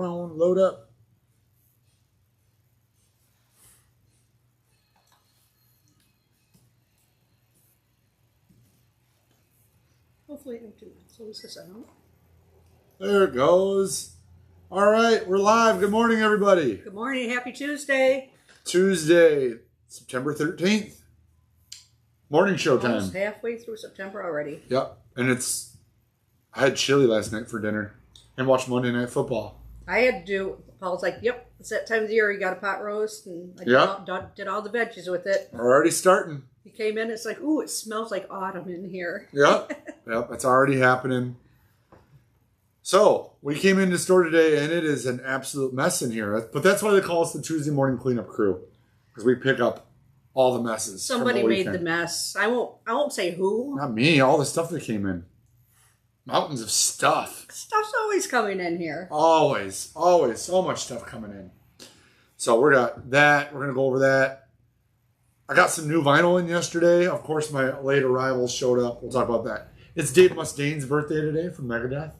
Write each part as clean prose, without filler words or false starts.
Come on, load up. Hopefully I can close this out. There it goes. All right, we're live. Good morning, everybody. Good morning. Happy Tuesday. Tuesday, September 13th. Morning show time. Almost halfway through September already. Yep. And I had chili last night for dinner and watched Monday Night Football. I had to do, Paul's like, yep, it's that time of the year. You got a pot roast. And I did all the veggies with it. We're already starting. He came in, it's like, ooh, it smells like autumn in here. Yep. Yep. It's already happening. So we came into the store today and it is an absolute mess in here. But that's why they call us the Tuesday morning cleanup crew. Because we pick up all the messes. Somebody made the mess. I won't say who. Not me. All the stuff that came in. Mountains of stuff. Stuff's always coming in here. Always. Always. So much stuff coming in. So we got that. We're going to go over that. I got some new vinyl in yesterday. Of course, my late arrivals showed up. We'll talk about that. It's Dave Mustaine's birthday today from Megadeth.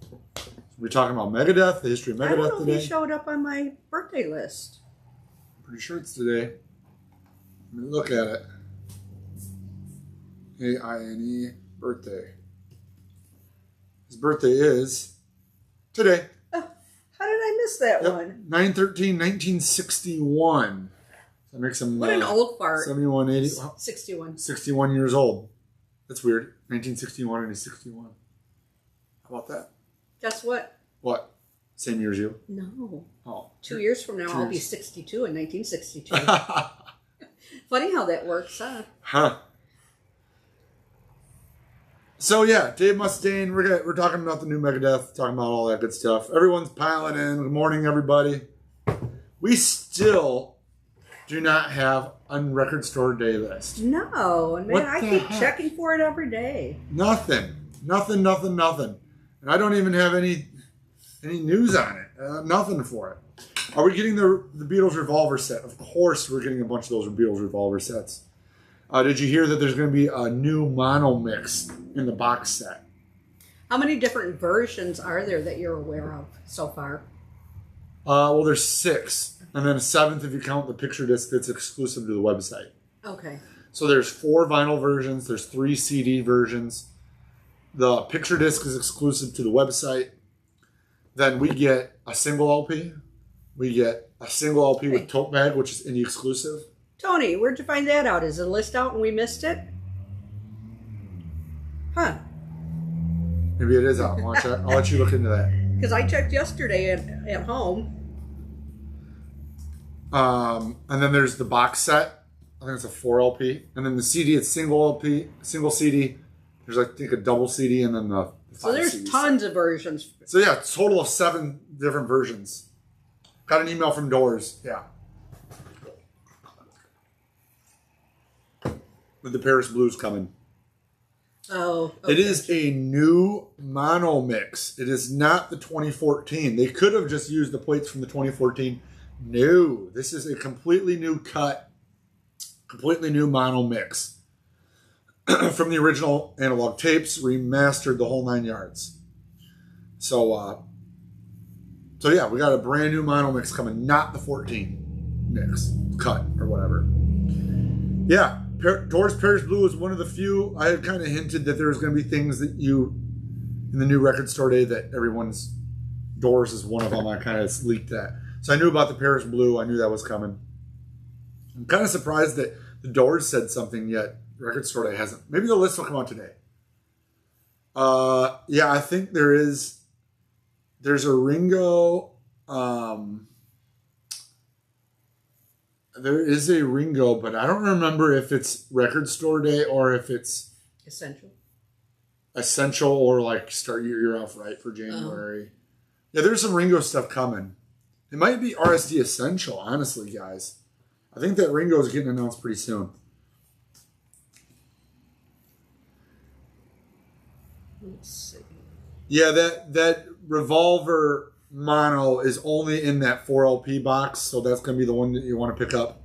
We're talking about Megadeth, the history of Megadeth today. I don't know if he showed up on my birthday list. Pretty sure it's today. Let me look at it. A-I-N-E, birthday. His birthday is today. Oh, how did I miss that one? 9/13/1961. That makes him... What an old fart. 71, 80... 61. 61 years old. That's weird. 1961 and he's 61. How about that? Guess what? What? Same year as you? No. Oh. 2 years from now, I'll be 62 in 1962. Funny how that works, huh? Huh. So yeah, Dave Mustaine. We're talking about the new Megadeth, talking about all that good stuff. Everyone's piling in. Good morning, everybody. We still do not have a record store day list. No, and man, I keep checking for it every day. Nothing. And I don't even have any news on it. Nothing for it. Are we getting the Beatles Revolver set? Of course we're getting a bunch of those Beatles Revolver sets. Did you hear that there's going to be a new mono mix in the box set? How many different versions are there that you're aware of so far? Well, there's 6. And then a 7th if you count the picture disc that's exclusive to the website. Okay. So there's 4 vinyl versions. There's 3 CD versions. The picture disc is exclusive to the website. Then we get a single LP. We get a single LP with tote bag, which is indie exclusive. Tony, where'd you find that out? Is the list out and we missed it? Huh. Maybe it is out. I'll let you look into that. Because I checked yesterday at home. And then there's the box set. I think it's a 4 LP. And then the CD, it's single LP, single CD. There's, I think, a double CD and then the 5 So there's CD tons set. of versions. So yeah, a total of 7 different versions. Got an email from Doors. Yeah. With the Paris Blues coming. Oh. Okay. It is a new mono mix. It is not the 2014. They could have just used the plates from the 2014. No, this is a completely new cut, completely new mono mix from the original analog tapes, remastered the whole 9 yards. So yeah, we got a brand new mono mix coming, not the 14 mix cut or whatever. Yeah, Doors Paris Blue is one of the few. I had kind of hinted that there was going to be things that in the new record store day that everyone's Doors is one of them. I kind of leaked that. So I knew about the Paris Blue. I knew that was coming. I'm kind of surprised that the Doors said something yet. The record store day hasn't. Maybe the list will come out today. Yeah, I think there's a Ringo. There is a Ringo, but I don't remember if it's record store day or if it's essential or like start your year off right for January. Yeah, there's some Ringo stuff coming. It might be RSD Essential, honestly, guys. I think that Ringo is getting announced pretty soon. Let's see. Yeah, that Revolver mono is only in that 4 LP box, so that's going to be the one that you want to pick up.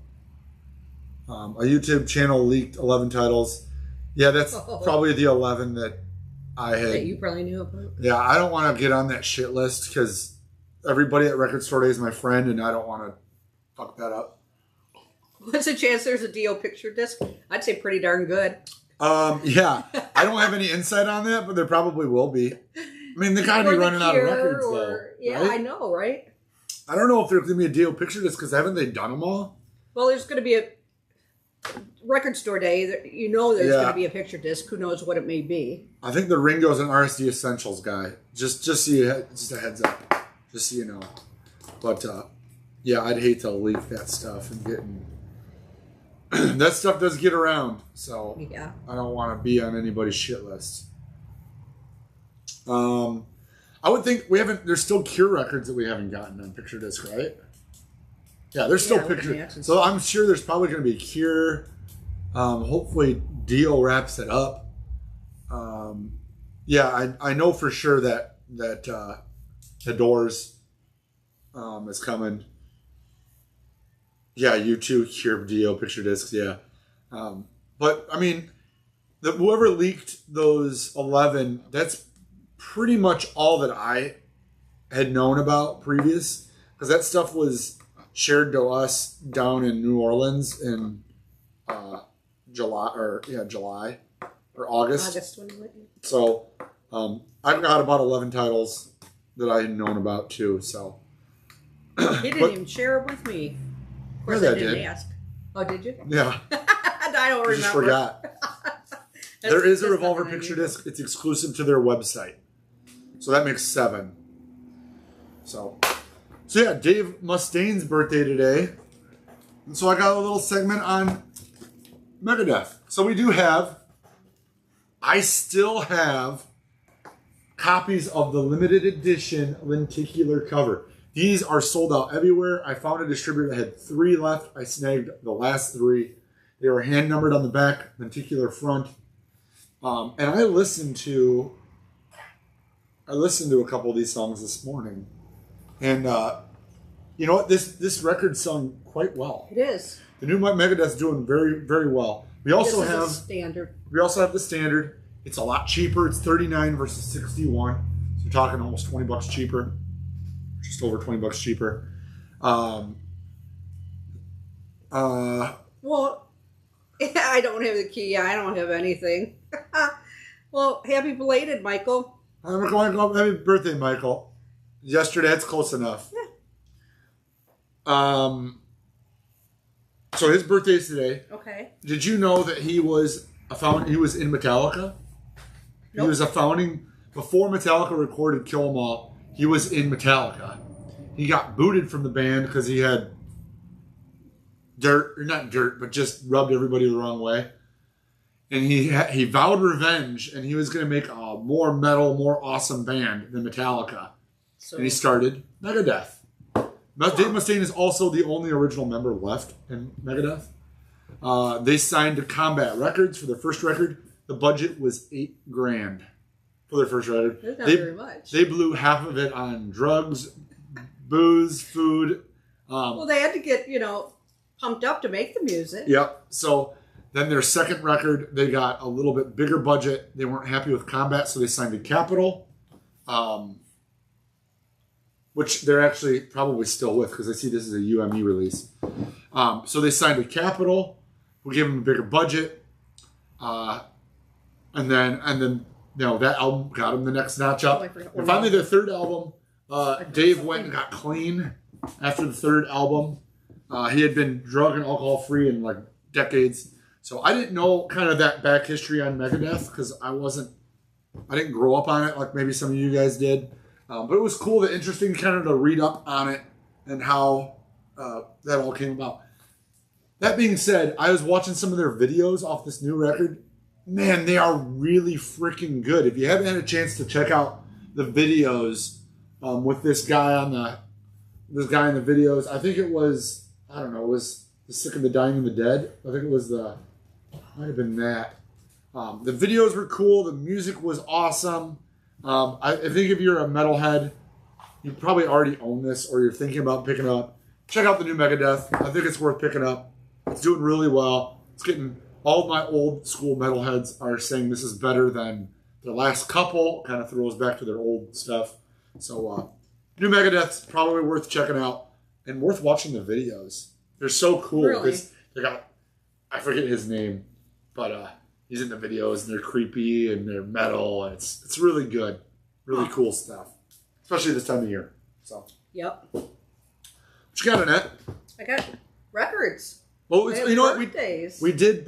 A YouTube channel leaked 11 titles. Yeah, that's probably the 11 that I had. That you probably knew about. Yeah, I don't want to get on that shit list because everybody at Record Store Day is my friend, and I don't want to fuck that up. What's the chance there's a Dio picture disc? I'd say pretty darn good. Yeah. I don't have any insight on that, but there probably will be. I mean, they gotta be running out of records, though. Yeah, right? I know, right? I don't know if there's going to be a Dio picture disc, because haven't they done them all? Well, there's going to be a Record Store Day. You know there's going to be a picture disc. Who knows what it may be? I think the Ringo's an RSD Essentials guy. Just so just a heads up. Just so you know. But, yeah, I'd hate to leak that stuff and that stuff does get around, so yeah. I don't want to be on anybody's shit list. I would think there's still Cure records that we haven't gotten on picture disc, right? Yeah, there's still pictures. So I'm sure there's probably going to be Cure. Hopefully Dio wraps it up. Yeah, I know for sure that The Doors is coming. Yeah, U2, Cure, Dio, picture discs, yeah. But, I mean, whoever leaked those 11, that's pretty much all that I had known about previous. Because that stuff was shared to us down in New Orleans in July or August. August when we went. So, I've got about 11 titles that I had known about, too, so. He didn't even share it with me. Of course, I didn't ask. Oh, did you? Yeah. I don't remember. I just forgot. There is a Revolver picture disc. It's exclusive to their website. So that makes 7. So yeah, Dave Mustaine's birthday today. And so I got a little segment on Megadeth. So I still have copies of the limited edition lenticular cover. These are sold out everywhere. I found a distributor that had 3 left. I snagged the last 3. They were hand numbered on the back, lenticular front. And I listened to a couple of these songs this morning. And you know what? This record sung quite well. It is. The new Megadeth's doing very, very well. We also have standard. We also have the standard. It's a lot cheaper. It's $39 versus $61. So you're talking almost $20 cheaper. Just over $20 cheaper. Well, I don't have the key. I don't have anything. Well, happy belated, Michael. I'm going to go happy birthday, Michael. Yesterday, that's close enough. Yeah. So his birthday is today. Okay. Did you know that he was in Metallica? Nope. He was a founding before Metallica recorded Kill 'Em All. He was in Metallica. He got booted from the band because he had not dirt, but just rubbed everybody the wrong way. And he vowed revenge, and he was going to make a more metal, more awesome band than Metallica. And he started Megadeth. Dave Mustaine is also the only original member left in Megadeth. They signed to Combat Records for their first record. The budget was $8,000 for their first record. That's not very much. They blew half of it on drugs, booze, food. Well, they had to get, pumped up to make the music. Yep. So then their second record, they got a little bit bigger budget. They weren't happy with Combat, so they signed to Capitol, which they're actually probably still with because I see this is a UME release. So they signed to Capitol. We gave them a bigger budget. And then that album got them the next notch up. And finally, their third album, Dave went and got clean after the third album. He had been drug and alcohol free in like decades. So I didn't know kind of that back history on Megadeth because I didn't grow up on it like maybe some of you guys did. But it was cool, interesting kind of to read up on it and how that all came about. That being said, I was watching some of their videos off this new record. Man, they are really freaking good. If you haven't had a chance to check out the videos with this guy in the videos, I think it was, it was The Sick and the Dying and the Dead. I think it was might have been that. The videos were cool. The music was awesome. I think if you're a metalhead, you probably already own this or you're thinking about picking up. Check out the new Megadeth. I think it's worth picking up. It's doing really well. It's getting... All of my old school metalheads are saying this is better than their last couple. Kind of throws back to their old stuff. So New Megadeth's probably worth checking out and worth watching the videos. They're so cool. Really? Because they got, I forget his name, but he's in the videos and they're creepy and they're metal and it's really good. Really cool stuff. Especially this time of year. So. Yep. What you got, Annette? I got records. Well, you know what? Birthdays. We did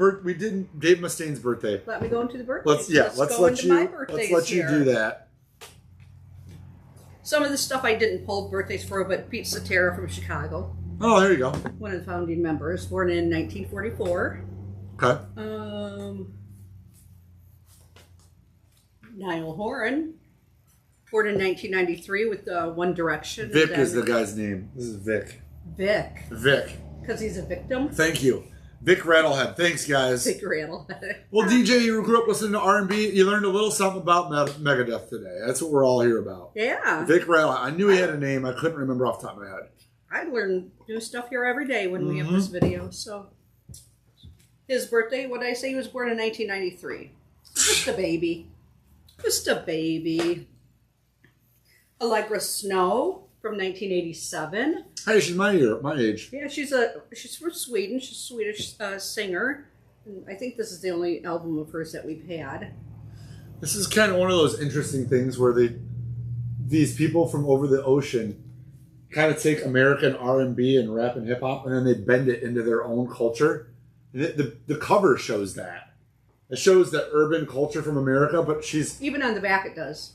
Dave Mustaine's birthday. Let me go into the birthdays. Let's let you do that. Some of the stuff I didn't pull birthdays for, but Pete Cetera from Chicago. Oh, there you go. One of the founding members, born in 1944. Okay. Niall Horan, born in 1993 with One Direction. Vic is the guy's name. This is Vic. Vic. Because he's a victim. Thank you. Vic Rattlehead. Thanks, guys. Vic Rattlehead. Well, DJ, you grew up listening to R&B. You learned a little something about Megadeth today. That's what we're all here about. Yeah. Vic Rattlehead. I knew he had a name. I couldn't remember off the top of my head. I learn new stuff here every day when we have this video. So, his birthday, what did I say? He was born in 1993. Just a baby. Just a baby. Allegra Snow from 1987. Hey, she's my age. Yeah, she's from Sweden. She's a Swedish singer. And I think this is the only album of hers that we've had. This is kind of one of those interesting things where these people from over the ocean kind of take American R&B and rap and hip hop, and then they bend it into their own culture. The cover shows that. It shows that urban culture from America, but she's even on the back it does.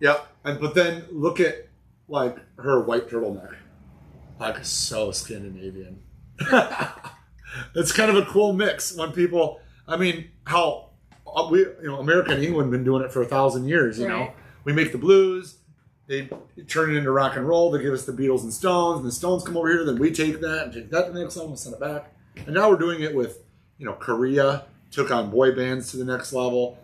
Yep, but then look at like her white turtleneck, like so Scandinavian. It's kind of a cool mix when people. I mean, how America and England been doing it for 1,000 years. You know, we make the blues. They turn it into rock and roll. They give us the Beatles and Stones, and the Stones come over here. Then we take that and take that to the next level and send it back. And now we're doing it with, Korea took on boy bands to the next level.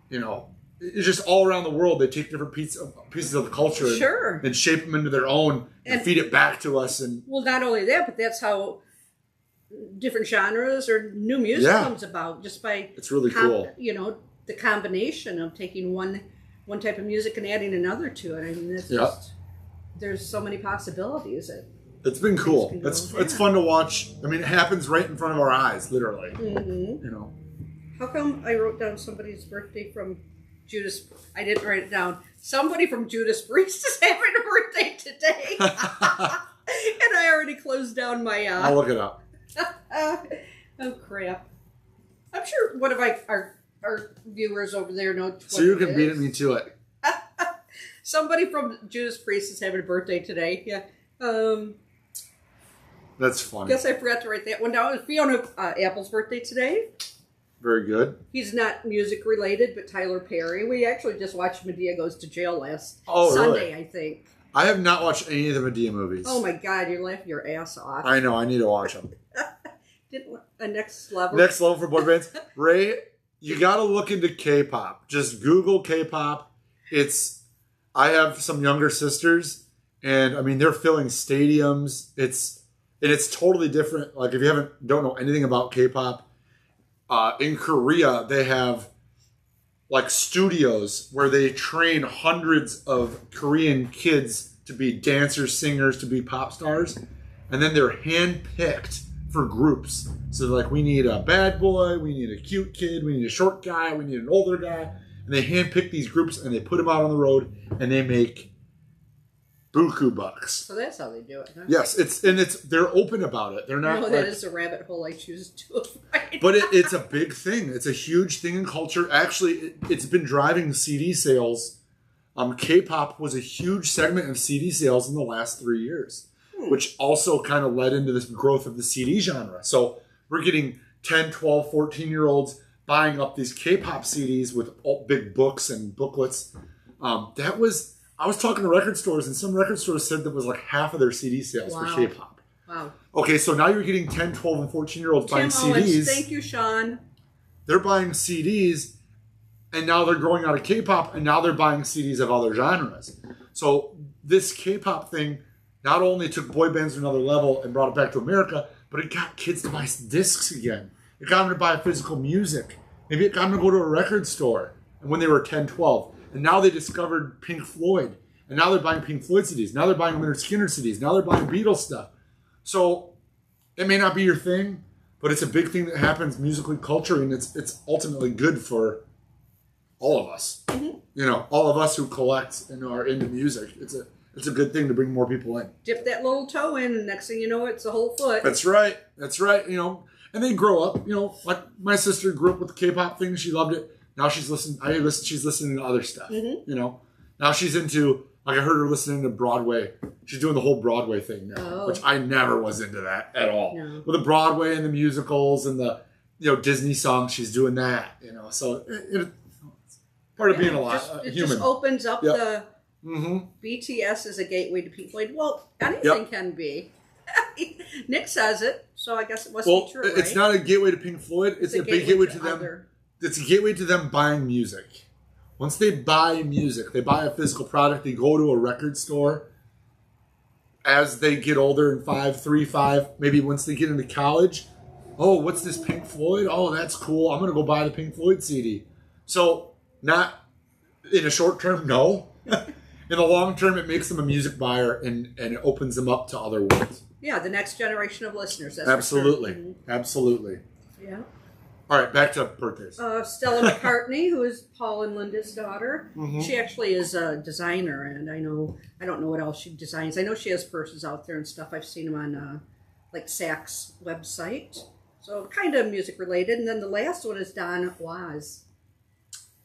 It's just all around the world. They take different pieces of the culture and shape them into their own and feed it back to us. And well, not only that, but that's how different genres or new music comes about, just by it's really cool. The combination of taking one type of music and adding another to it. I mean, it's just, there's so many possibilities. It's been cool. It's fun to watch. I mean, it happens right in front of our eyes, literally. Mm-hmm. How come I wrote down somebody's birthday from Judas? I didn't write it down. Somebody from Judas Priest is having a birthday today. And I already closed down my... I'll look it up. Oh, crap. I'm sure one of our viewers over there know. So you can beat me to it. Somebody from Judas Priest is having a birthday today. Yeah. That's funny. Guess I forgot to write that one down. It's Fiona Apple's birthday today. Very good. He's not music related, but Tyler Perry. We actually just watched Medea Goes to Jail last Sunday, really? I think. I have not watched any of the Medea movies. Oh my God, you're laughing your ass off. I know, I need to watch them. Next level. Next level for boy bands. Ray, you got to look into K-pop. Just Google K-pop. I have some younger sisters, and I mean they're filling stadiums. It's totally different. Like if you don't know anything about K-pop, in Korea they have like studios where they train hundreds of Korean kids to be dancers, singers, to be pop stars, and then they're handpicked for groups. So like we need a bad boy, we need a cute kid, we need a short guy, we need an older guy. And they handpick these groups and they put them out on the road and they make buku bucks. So that's how they do it, huh? Yes, they're open about it. They're not. No, that is a rabbit hole I choose to avoid. But it's a big thing. It's a huge thing in culture. Actually, it's been driving CD sales. K-pop was a huge segment of CD sales in the last 3 years, which also kind of led into this growth of the CD genre. So we're getting 10, 12, 14-year-olds buying up these K-pop CDs with big books and booklets. I was talking to record stores, and some record stores said that was like half of their CD sales for K-pop. Wow. Okay, so now you're getting 10, 12, and 14-year-olds buying CDs. Thank you, Sean. They're buying CDs, and now they're growing out of K-pop, and now they're buying CDs of other genres. So this K-pop thing not only took boy bands to another level and brought it back to America, but it got kids to buy discs again. It got them to buy physical music. Maybe it got them to go to a record store when they were 10, 12. And now they discovered Pink Floyd. And now they're buying Pink Floyd CDs. Now they're buying Leonard Skinner CDs. Now they're buying Beatles stuff. So it may not be your thing, but it's a big thing that happens musically, culturally, and it's ultimately good for all of us. Mm-hmm. You know, all of us who collect and are into music. It's a good thing to bring more people in. Dip that little toe in, and next thing you know, it's a whole foot. That's right. That's right. You know, and they grow up. You know, like my sister grew up with the K-pop thing. She loved it. Now she's listening. She's listening to other stuff. Mm-hmm. You know, now she's into. Like I heard her listening to Broadway. She's doing the whole Broadway thing now, which I never was into that at all. No. With the Broadway and the musicals and the Disney songs, she's doing that. You know, so it's part of being it human. Just opens up the BTS as a gateway to Pink Floyd. Well, anything can be. Nick says it, so I guess it must be true. Right? It's not a gateway to Pink Floyd. It's a big gateway to them. It's a gateway to them buying music. Once they buy music, they buy a physical product, they go to a record store. As they get older in 5, maybe once they get into college, oh, what's this Pink Floyd? Oh, that's cool. I'm going to go buy the Pink Floyd CD. So not in a short term, no. In the long term, it makes them a music buyer and it opens them up to other worlds. Yeah, the next generation of listeners. That's absolutely. Mm-hmm. Absolutely. Yeah. All right, back to birthdays. Stella McCartney, who is Paul and Linda's daughter. Mm-hmm. She actually is a designer, and I don't know what else she designs. I know she has purses out there and stuff. I've seen them on like Saks website. So kind of music related. And then the last one is Don Was.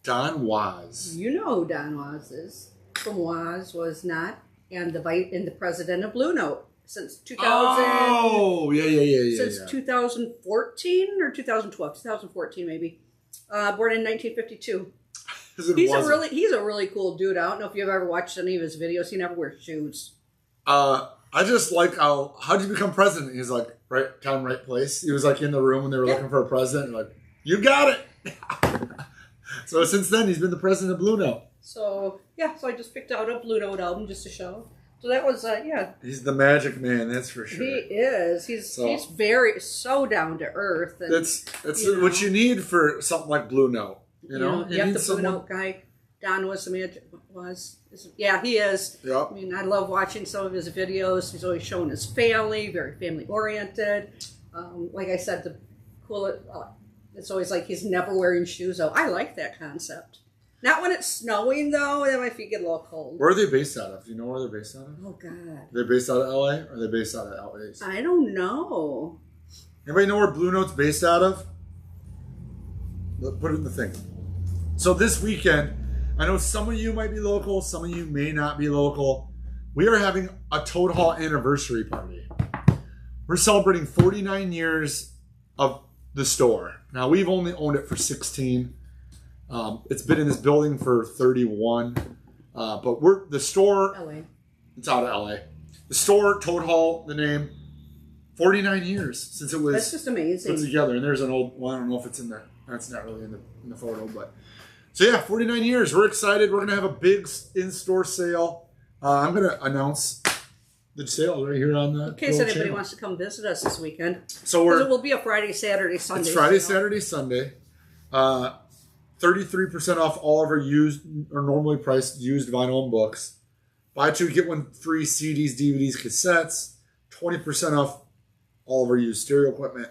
Don Was. You know who Don Was is. From Was Not, and the president of Blue Note. Since 2000. Oh, yeah. Since 2014 or 2012, 2014 maybe. Born in 1952. He's a really cool dude. I don't know if you've ever watched any of his videos. He never wears shoes. I just like how'd you become president? He's like right time, right place. He was like in the room when they were looking for a president. Like, you got it. So since then, he's been the president of Blue Note. So I just picked out a Blue Note album just to show. So that was, He's the magic man, that's for sure. He is. He's very, so down to earth. And, that's what you need for something like Blue Note. You know? You have the Blue Note guy. Don was the magic, yeah, he is. Yep. I mean, I love watching some of his videos. He's always showing his family, very family-oriented. Like I said, it's always like he's never wearing shoes, though. I like that concept. Not when it's snowing, though. Then my feet get a little cold. Where are they based out of? Do you know where they're based out of? Oh, God. They're based out of L.A. or are they based out of L.A.? I don't know. Anybody know where Blue Note's based out of? Put it in the thing. So this weekend, I know some of you might be local. Some of you may not be local. We are having a Toad Hall anniversary party. We're celebrating 49 years of the store. Now, we've only owned it for 16. It's been in this building for 31, but the store, LA. It's out of LA. The store, Toad Hall, the name, 49 years since it was. That's just amazing. Put together, and there's an old. Well, I don't know if it's in there. That's not really in the photo, but so yeah, 49 years. We're excited. We're gonna have a big in-store sale. I'm gonna announce the sale right here on the. In case anybody wants to come visit us this weekend. So it will be a Friday, Saturday, Sunday. It's Friday, Saturday, Sunday. 33% off all of our used or normally priced used vinyl and books. Buy two, get one free CDs, DVDs, cassettes. 20% off all of our used stereo equipment.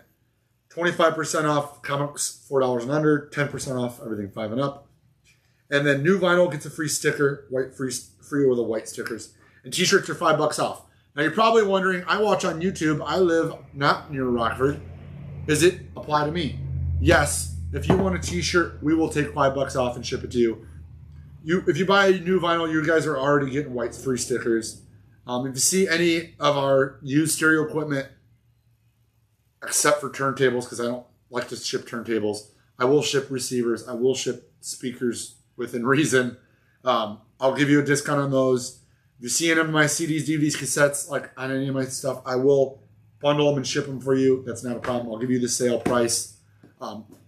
25% off comics, $4 and under. 10% off everything 5 and up. And then new vinyl gets a free sticker, free with the white stickers. And t-shirts are $5 off. Now you're probably wondering, I watch on YouTube. I live not near Rockford. Does it apply to me? Yes. If you want a t-shirt, we will take $5 off and ship it to you. If you buy a new vinyl, you guys are already getting white free stickers. If you see any of our used stereo equipment, except for turntables, because I don't like to ship turntables, I will ship receivers. I will ship speakers within reason. I'll give you a discount on those. If you see any of my CDs, DVDs, cassettes, like on any of my stuff, I will bundle them and ship them for you. That's not a problem. I'll give you the sale price.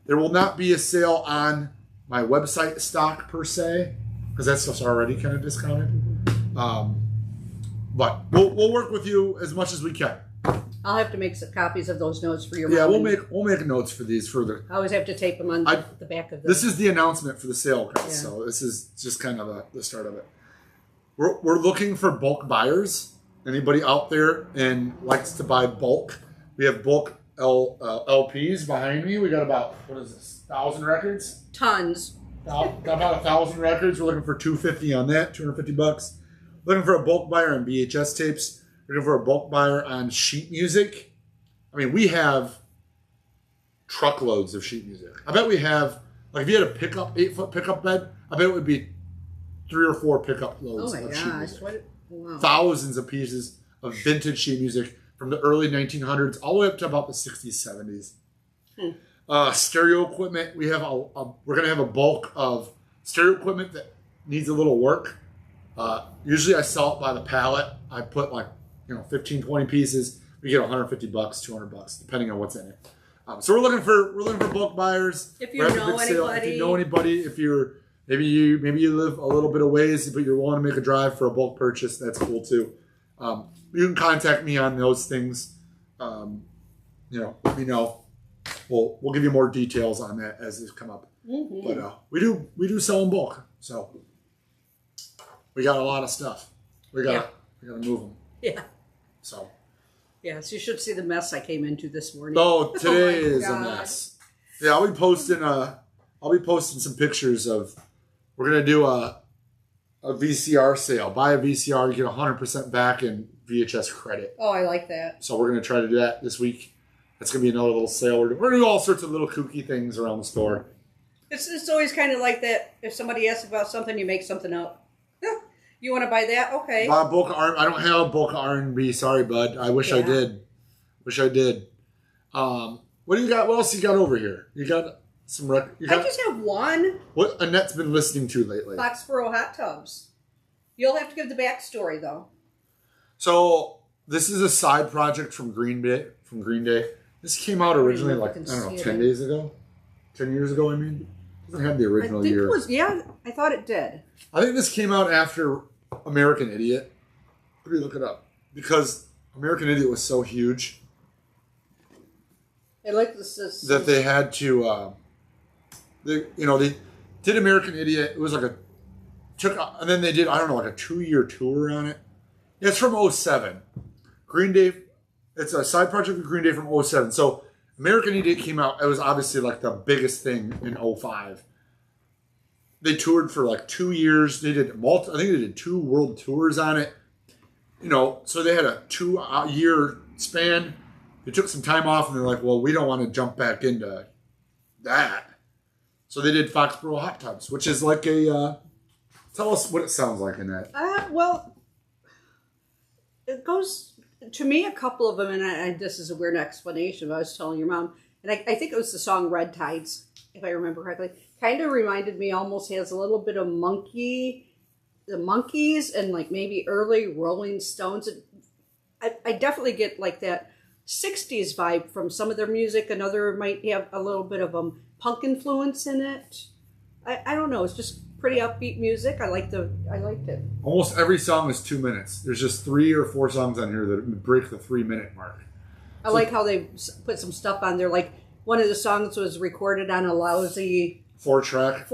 There will not be a sale on my website stock per se, because that stuff's already kind of discounted. But we'll work with you as much as we can. I'll have to make some copies of those notes for your Yeah, mom. we'll make notes for these further. I always have to tape them on the back of them. This is the announcement for the sale, guys. Yeah. So this is just kind of the start of it. we're looking for bulk buyers. Anybody out there and likes to buy bulk? We have bulk LPs behind me. We got about, what is this, 1,000 records? Tons. Got about 1,000 records. We're looking for $250 on that, $250. Looking for a bulk buyer on VHS tapes. Looking for a bulk buyer on sheet music. I mean, we have truckloads of sheet music. I bet we have, like, if you had a pickup, 8-foot pickup bed, I bet it would be 3 or 4 pickup loads of sheet music. Wow. Thousands of pieces of vintage sheet music from the early 1900s all the way up to about the 60s, 70s. Stereo equipment. We're going to have a bulk of stereo equipment that needs a little work. Usually I sell it by the pallet. I put 15, 20 pieces. We get $150, $200, depending on what's in it. So we're looking for bulk buyers. If you know anybody, if you're maybe you live a little bit of ways, but you're willing to make a drive for a bulk purchase, that's cool too. You can contact me on those things. Let me know. We'll give you more details on that as these come up. Mm-hmm. But we do sell in bulk, so we got a lot of stuff. We gotta move them. Yeah. So. Yes, you should see the mess I came into this morning. Oh, today is a mess. Yeah, I'll be posting some pictures of. We're gonna do a VCR sale. Buy a VCR, you get 100% back in VHS credit. Oh, I like that. So we're gonna try to do that this week. That's gonna be another little sale. We're gonna do all sorts of little kooky things around the store. It's always kind of like that. If somebody asks about something, you make something up. You want to buy that? Okay. Buy a bulk of I don't have a bulk of R&B. Sorry, bud. I wish I did. What do you got? What else you got over here? You got some record? I just have one. What Annette's been listening to lately? Foxboro Hot Tubs. You'll have to give the backstory though. So this is a side project from Green Day. This came out originally 10 days ago, 10 years ago. I mean, it doesn't have the original year. I thought it did. I think this came out after American Idiot. Let me look it up because American Idiot was so huge. I like this that they had to. They did American Idiot. It was and then they did a 2-year tour on it. Yeah, it's from 2007. Green Day. It's a side project of Green Day from 2007. So American Idiot came out. It was obviously the biggest thing in 2005. They toured for 2 years. They did I think they did 2 world tours on it. So they had a 2-year span. They took some time off and they're like, well, we don't want to jump back into that. So they did Foxboro Hot Tubs, which is like a, tell us what it sounds like in that. Well, it goes, to me, a couple of them, and this is a weird explanation, but I was telling your mom, and I think it was the song Red Tides, if I remember correctly. Kind of reminded me, almost has a little bit of the Monkees and maybe early Rolling Stones. I definitely get that 60s vibe from some of their music. Another might have a little bit of a punk influence in it. I don't know. It's just pretty upbeat music. I liked it. Almost every song is 2 minutes. There's just 3 or 4 songs on here that break the 3-minute mark. I like how they put some stuff on there. Like one of the songs was recorded on a lousy 4-track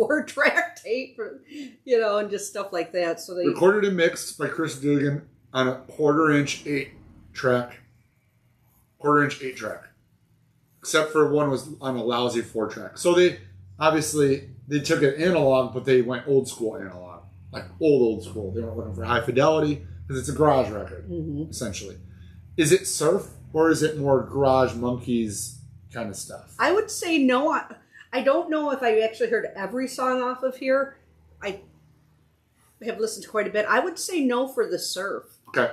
tape, and just stuff like that. So they recorded and mixed by Chris Dugan on a 1/4-inch 8-track. Except for one was on a lousy 4-track. So they took it analog, but they went old school analog, old school. They weren't looking for high fidelity because it's a garage record, essentially. Is it surf or is it more garage monkeys kind of stuff? I would say no. I don't know if I actually heard every song off of here. I have listened to quite a bit. I would say no for the surf. Okay.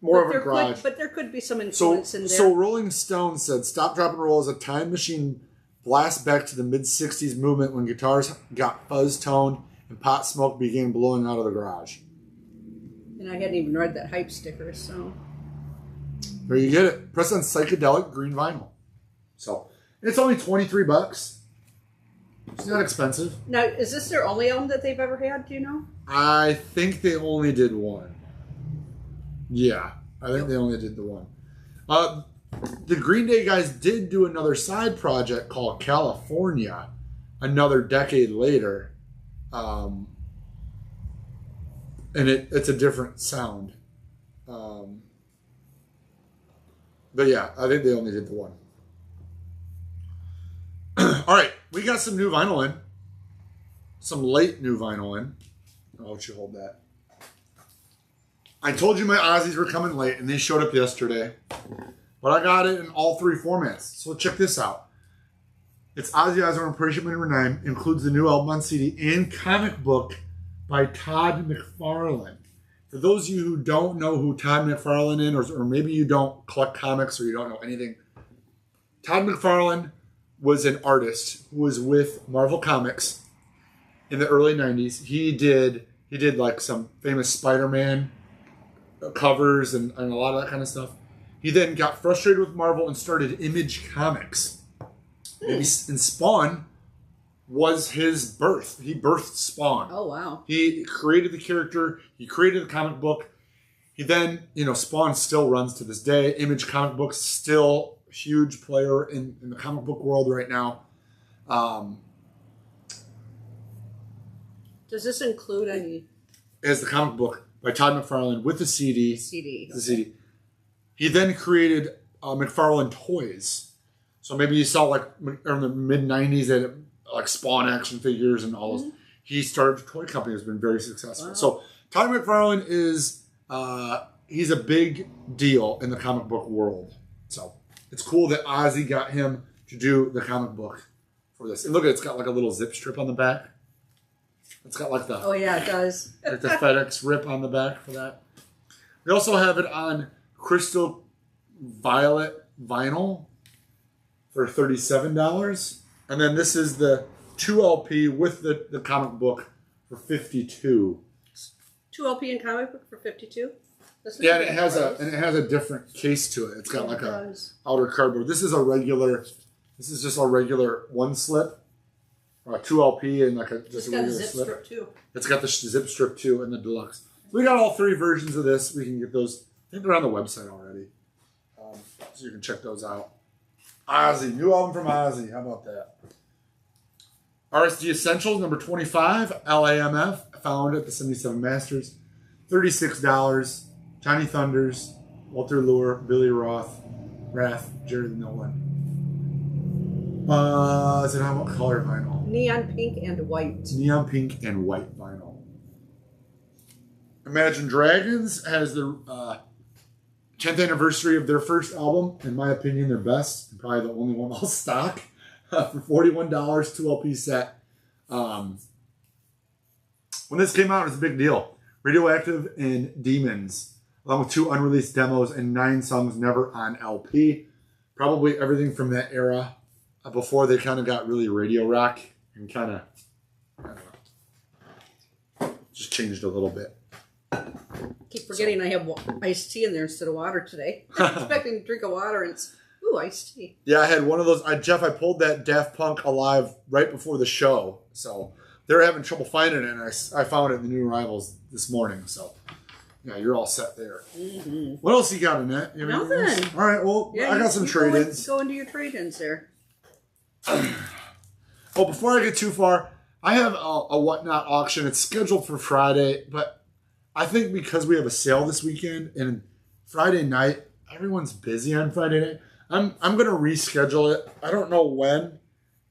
More of a garage. But there could be some influence in there. So Rolling Stone said, Stop, Drop, and Roll is a time machine blast back to the mid-'60s movement when guitars got fuzz-toned and pot smoke began blowing out of the garage. And I hadn't even read that hype sticker, so... There you get it. Press on psychedelic green vinyl. So, it's only $23. It's not expensive. Now, is this their only album that they've ever had, do you know? I think they only did one. Yeah, I think they only did the one. The Green Day guys did do another side project called California another decade later. and it's a different sound. But yeah, I think they only did the one. All right, we got some new vinyl in. Some late new vinyl in. I'll let you hold that. I told you my Ozzies were coming late, and they showed up yesterday. But I got it in all 3 formats. So check this out. It's Ozzy Osbourne Appreciation Number 9. Includes the new album on CD and comic book by Todd McFarlane. For those of you who don't know who Todd McFarlane is, or maybe you don't collect comics or you don't know anything, Todd McFarlane was an artist who was with Marvel Comics in the early 90s. He did like some famous Spider-Man covers and a lot of that kind of stuff. He then got frustrated with Marvel and started Image Comics. And Spawn was his birth. He birthed Spawn. Oh, wow. He created the character. He created the comic book. He then, Spawn still runs to this day. Image Comic Books still a huge player in the comic book world right now. Does this include any? As the comic book by Todd McFarlane with the CD. The okay. CD. He then created McFarlane Toys. So maybe you saw like in the mid-90s they had like Spawn action figures and all those. Mm-hmm. He started a toy company that's been very successful. Wow. So Todd McFarlane is he's a big deal in the comic book world. So it's cool that Ozzy got him to do the comic book for this. And look, it's got like a little zip strip on the back. It's got like the it does. Like the FedEx rip on the back for that. We also have it on Crystal Violet vinyl for $37. And then this is the 2 LP with the comic book for $52. 2 LP and comic book for $52? Yeah, and it has a different case to it. It's got like a outer cardboard. This is just a regular 1 slip. 2 LP and like just a regular slip. Strip too. It's got the zip strip too and the deluxe. We got all 3 versions of this. We can get those. I think they're on the website already, so you can check those out. Ozzy, new album from Ozzy. How about that? RSD Essentials number 25, LAMF, found at the 77 Masters, $36. Tiny Thunders, Walter Lure, Billy Roth, Wrath, Jared Nolan. Is it on what color vinyl? Neon pink and white. Neon pink and white vinyl. Imagine Dragons has the 10th anniversary of their first album. In my opinion, their best. And probably the only one all stock. For $41, 2 LP set. When this came out, it was a big deal. Radioactive and Demons, along with 2 unreleased demos and 9 songs never on LP. Probably everything from that era before they kind of got really radio rock and kind of, I don't know, just changed a little bit. Keep forgetting I have iced tea in there instead of water today. I'm expecting to drink a water and it's, iced tea. Yeah, I had one of those. Jeff, I pulled that Daft Punk Alive right before the show. So they were having trouble finding it, and I found it in the new arrivals this morning. So, yeah, you're all set there. Mm-hmm. What else you got in that? Nothing. All right, well, I got some trade-ins. Go into your trade-ins there. Well, before I get too far, I have a Whatnot auction. It's scheduled for Friday, but I think because we have a sale this weekend and Friday night, everyone's busy on Friday night. I'm going to reschedule it. I don't know when.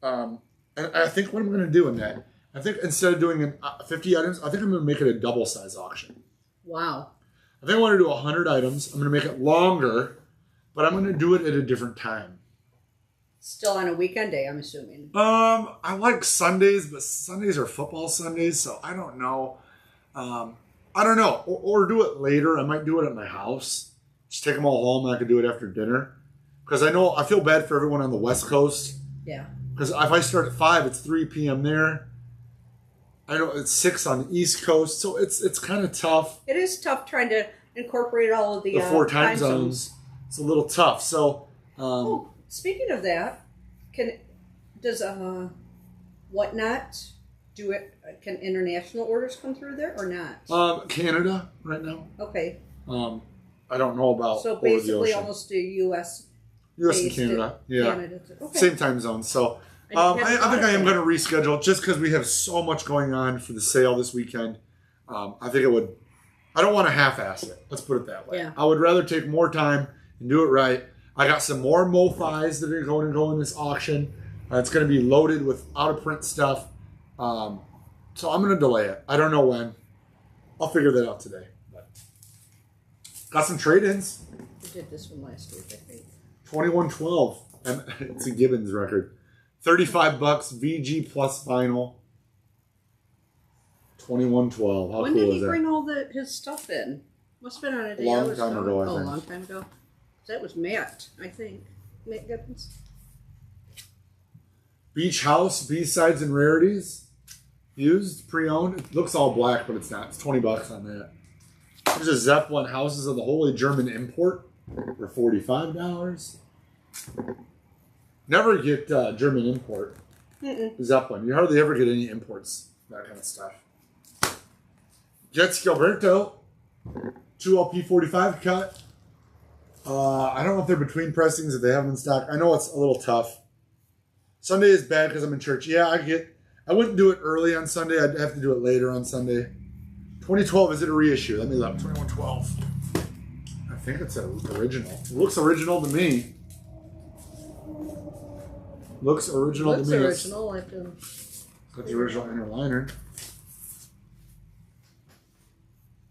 And I think what I'm going to do in that, I think instead of doing 50 items, I think I'm going to make it a double size auction. Wow. I think I want to do 100 items. I'm going to make it longer, but I'm going to do it at a different time. Still on a weekend day, I'm assuming. I like Sundays, but Sundays are football Sundays, so I don't know. I don't know. Or do it later. I might do it at my house. Just take them all home and I could do it after dinner. Because I feel bad for everyone on the West Coast. Yeah. Because if I start at 5, it's 3 p.m. there. I know it's 6 on the East Coast, so it's kind of tough. It is tough trying to incorporate all of the 4 time zones. It's a little tough. So. Speaking of that, does Whatnot do it? Can international orders come through there or not? Canada right now. Okay. I don't know about. So basically, almost a U.S. and Canada, yeah, Canada. Okay. Same time zone. So I think I am going to reschedule just because we have so much going on for the sale this weekend. I think it would I don't want to half-ass it. Let's put it that way. Yeah. I would rather take more time and do it right. I got some more MoFis that are going to go in this auction. It's going to be loaded with out-of-print stuff. So I'm going to delay it. I don't know when. I'll figure that out today. But got some trade-ins. We did this one last week, I think. 2112. And it's a Gibbons record. $35 VG plus vinyl. 2112. How When cool did is he that? bring all his stuff in? Must have been on a day Long I was time gone. ago, I Oh, a think. long time ago. That was Matt, I think. Matt Gibbons. Beach House, B-sides and rarities. Used, pre-owned. It looks all black, but it's not. It's $20 on that. There's a Zeppelin Houses of the Holy German Import for $45. Never get German import. Zeppelin. You hardly ever get any imports. That kind of stuff. Jets Gilberto. 2LP45 cut. I don't know if they're between pressings, if they have them in stock. I know it's a little tough. Sunday is bad because I'm in church. Yeah, I wouldn't do it early on Sunday. I'd have to do it later on Sunday. 2012, is it a reissue? Let me look. 2112. I think it's an original. It looks original to me. Looks original to me. Original. I can... Got the original inner liner.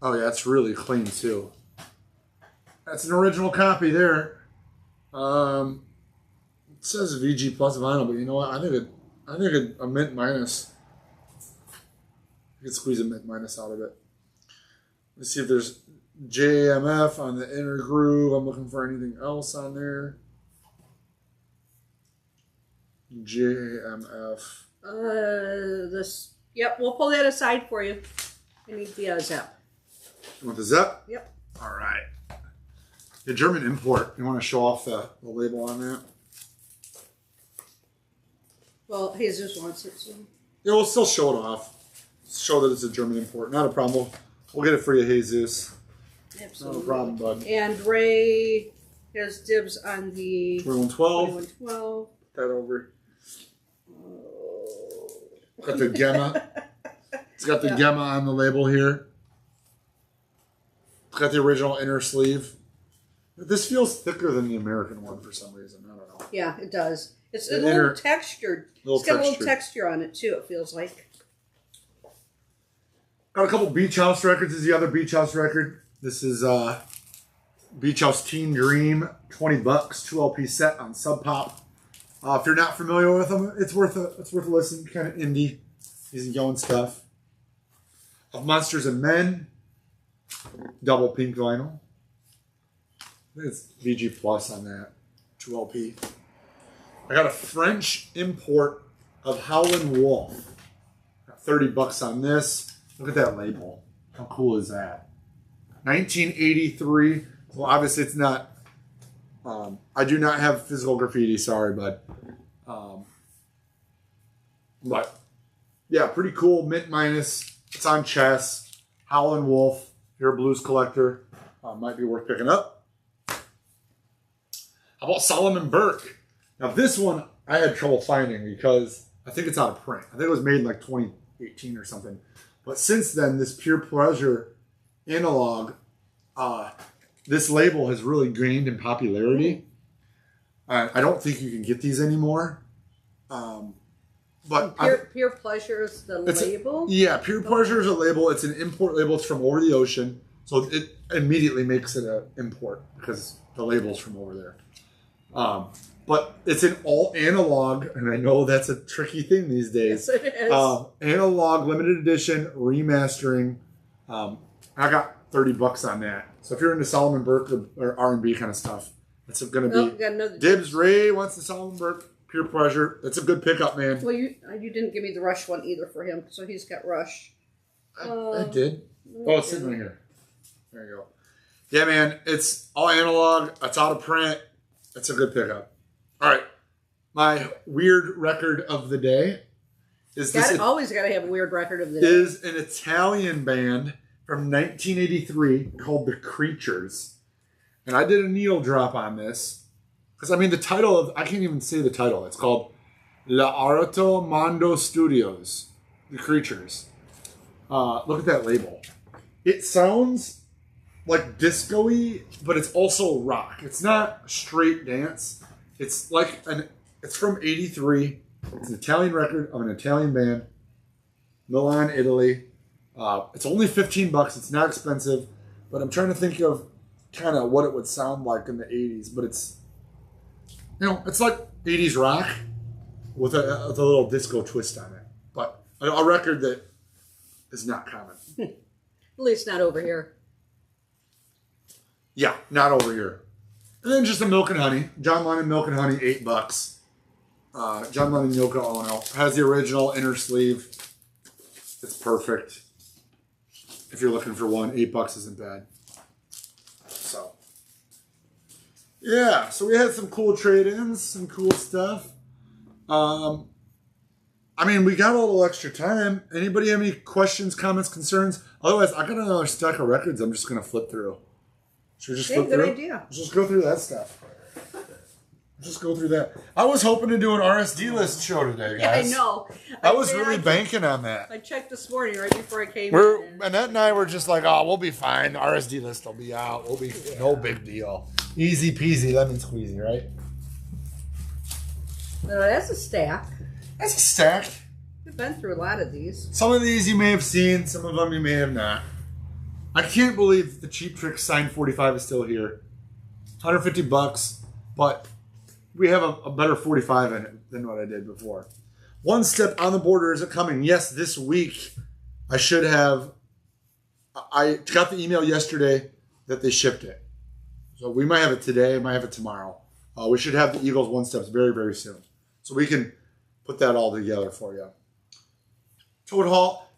Oh yeah, it's really clean too. That's an original copy there. It says VG plus vinyl, but you know what? I think a mint minus. You could squeeze a mint minus out of it. Let's see if there's JMF on the inner groove. I'm looking for anything else on there. JMF. This. Yep, we'll pull that aside for you. I need the Zep. You want the Zep? Yep. All right. The German import. You want to show off the label on that? Well, Jesus wants it, so. Yeah, we'll still show it off. Show that it's a German import. Not a problem. We'll get it for you, Jesus. Absolutely. Not a problem, bud. And Ray has dibs on the 2112. 2112. Put that over. Got the Gemma. It's got the Gemma on the label here. It's got the original inner sleeve. This feels thicker than the American one for some reason. I don't know. Yeah, it does. It's The a little inner- textured. little It's got a little textured. texture on it, too, it feels like. Got a couple Beach House records. This is the other Beach House record. This is Beach House Teen Dream. $20. 2LP set on Sub Pop. If you're not familiar with them, it's worth a listen. Kind of indie. Easygoing stuff. Of Monsters and Men. Double pink vinyl. I think it's VG Plus on that. 2LP. I got a French import of Howlin' Wolf. Got $30 on this. Look at that label. How cool is that? 1983. Well, obviously it's not. I do not have physical graffiti. Sorry, bud. But yeah, pretty cool. Mint minus. It's on chess. Howlin' Wolf. If you're a blues collector, might be worth picking up. How about Solomon Burke? Now this one I had trouble finding because I think it's out of print. I think it was made in like 2018 or something. But since then, this Pure Pleasure analog, this label has really gained in popularity. I don't think you can get these anymore. But Pure Pleasure is the label? Pure Pleasure is a label. It's an import label. It's from over the ocean. So it immediately makes it an import because the label's from over there. But it's an all analog, and I know that's a tricky thing these days. Yes, it is. Analog, limited edition, remastering. I got $30 on that. So if you're into Solomon Burke or R&B kind of stuff, it's going to be... got another Dibs Ray wants the Solomon Burke Pure Pleasure. It's a good pickup, man. Well, you didn't give me the Rush one either for him, so he's got Rush. I did. Oh, it's sitting right here. There you go. Yeah, man. It's all analog. It's out of print. It's a good pickup. All right. My weird record of the day is this. Always got to have a weird record of the day. Is an Italian band from 1983 called The Creatures. And I did a needle drop on this. Because, I mean, the title of... I can't even say the title. It's called La Mondo Studios. The Creatures. Look at that label. It sounds like disco-y, but it's also rock. It's not straight dance. It's like it's from '83. It's an Italian record of an Italian band, Milan, Italy. It's only $15. It's not expensive, but I'm trying to think of kind of what it would sound like in the '80s. But it's, it's like '80s rock with a little disco twist on it. But a record that is not common. At least not over here. Yeah, not over here. And then just a Milk and Honey. John Lennon Milk and Honey, $8. John Lennon Yoko Ono has the original inner sleeve. It's perfect. If you're looking for one, $8 isn't bad. So, yeah. So we had some cool trade-ins, some cool stuff. I mean, we got a little extra time. Anybody have any questions, comments, concerns? Otherwise, I got another stack of records I'm just going to flip through. Should we just flip through? Good idea. Let's just go through that stuff. Just go through that. I was hoping to do an RSD list show today, guys. Yeah, I know. I was really banking on that. I checked this morning right before I came in. Annette and I were just like, oh, we'll be fine. The RSD list will be out. We'll be no big deal. Easy peasy, lemon squeezy, right? No, that's a stack. That's a stack. We've been through a lot of these. Some of these you may have seen. Some of them you may have not. I can't believe the Cheap Trick signed 45 is still here. $150, but we have a better 45 in it than what I did before. One Step on the Border, is it coming? Yes, this week. I should have. I got the email yesterday that they shipped it. So we might have it today. Might have it tomorrow. We should have the Eagles One Steps very, very soon. So we can put that all together for you. Toad Hall.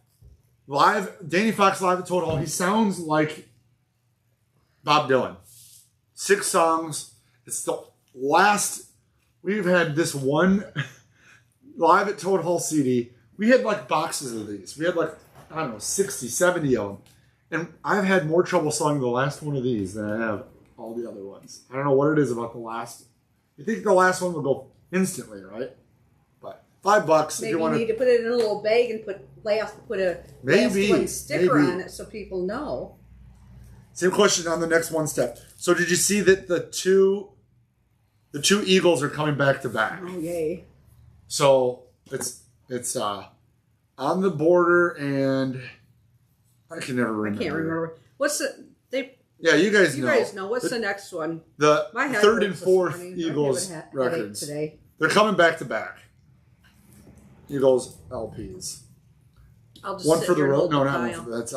Live. Danny Fox live at Toad Hall. He sounds like Bob Dylan. 6 songs. It's the last. We've had this one live at Toad Hall CD. We had like boxes of these. We had like, I don't know, 60, 70 of them. And I've had more trouble selling the last one of these than I have all the other ones. I don't know what it is about the last. You think the last one will go instantly, right? But $5 Maybe if you want need to put it in a little bag and put a last one sticker on it so people know. Same question on the next One Step. So did you see that the two Eagles are coming back to back? Oh yay! So it's On the Border and I can never remember. I can't remember. What's the they? Yeah, you guys know. You guys know. What's the next one? The third and fourth Eagles records. Today. They're coming back to back. Eagles LPs. I'll just one sit for the here and road. hold No, the not pile. one for that's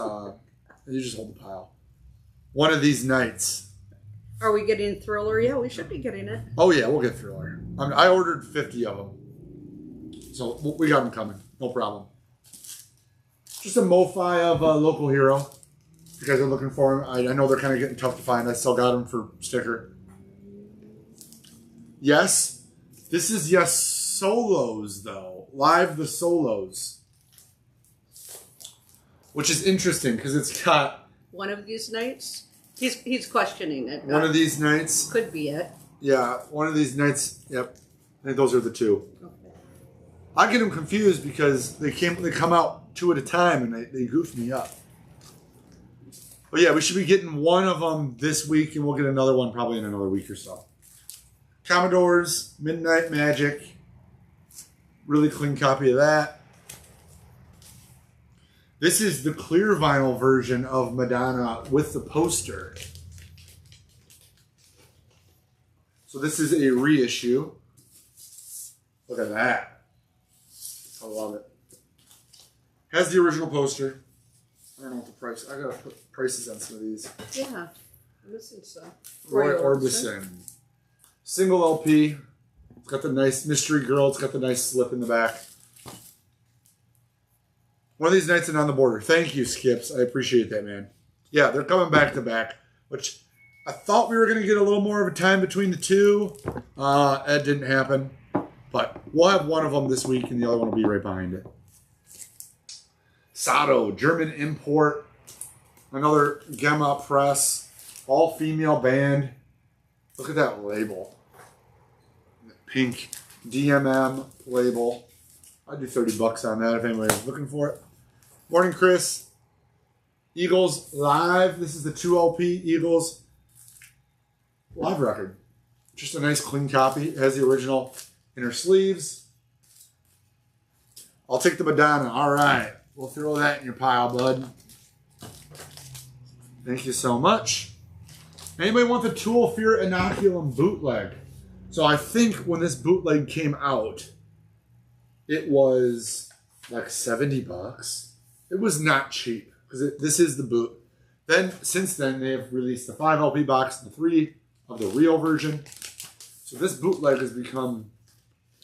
you just hold the pile. One of these nights. Are we getting Thriller? Yeah, we should be getting it. Oh yeah, we'll get Thriller. I ordered 50 of them, so we got them coming. No problem. Just a MoFi of Local Hero. If you guys are looking for them, I know they're kind of getting tough to find. I still got them for sticker. Yes, this is Yes Solos though. Live the Solos, which is interesting because it's got one of these nights. He's questioning it. One of these nights could be it. Yeah, one of these nights. Yep, I think those are the two. Okay. I get them confused because they come out 2 at a time and they goof me up. But yeah, we should be getting one of them this week, and we'll get another one probably in another week or so. Commodores, Midnight Magic. Really clean copy of that. This is the clear vinyl version of Madonna with the poster. So this is a reissue. Look at that. I love it. Has the original poster. I don't know what the price. I gotta put prices on some of these. Yeah, I'm missing some. Roy Orbison. Single LP. It's got the nice Mystery Girl. It's got the nice slip in the back. One of these nights and On the Border. Thank you, Skips. I appreciate that, man. Yeah, they're coming back to back, which I thought we were going to get a little more of a time between the two. That didn't happen. But we'll have one of them this week, and the other one will be right behind it. Sato, German import. Another Gemma press. All-female band. Look at that label. Pink DMM label. I'd do $30 on that if anybody's looking for it. Morning, Chris. Eagles Live. This is the 2 LP Eagles Live record. Just a nice clean copy. It has the original inner sleeves. I'll take the Madonna. All right. We'll throw that in your pile, bud. Thank you so much. Anybody want the Tool Fear Inoculum bootleg? So I think when this bootleg came out, it was like 70 bucks. It was not cheap because this is the boot. Then, since then, they have released the 5 LP box and the 3 of the real version. So this bootleg has become,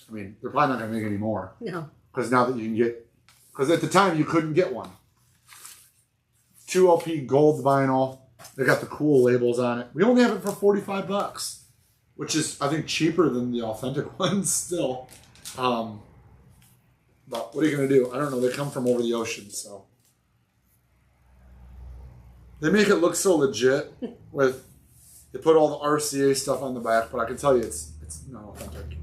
I mean, they're probably not going to make any more. No. Because now that you can get, because at the time you couldn't get one. 2 LP gold vinyl. They got the cool labels on it. We only have it for 45 bucks, which is, I think, cheaper than the authentic ones still. But what are you going to do? I don't know. They come from over the ocean, so. They make it look so legit with, they put all the RCA stuff on the back, but I can tell you it's not authentic.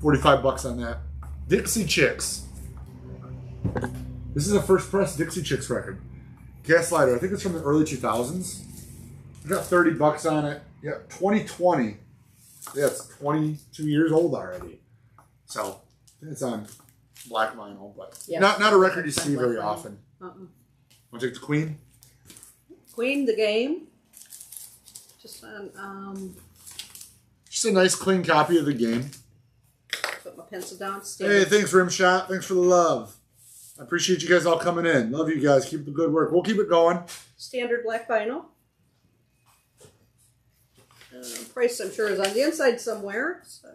45 bucks on that. Dixie Chicks. This is a first press Dixie Chicks record. Gaslighter. I think it's from the early 2000s. I got 30 bucks on it. Yeah, 2020. Yeah, it's 22 years old already. So it's on black vinyl, but yeah, not a record you see very often. Want to take the Queen? Queen, the game. Just on. Just a nice clean copy of the game. Put my pencil down. Hey, thanks, Rimshot. Thanks for the love. I appreciate you guys all coming in. Love you guys. Keep the good work. We'll keep it going. Standard black vinyl. Price, I'm sure, is on the inside somewhere. So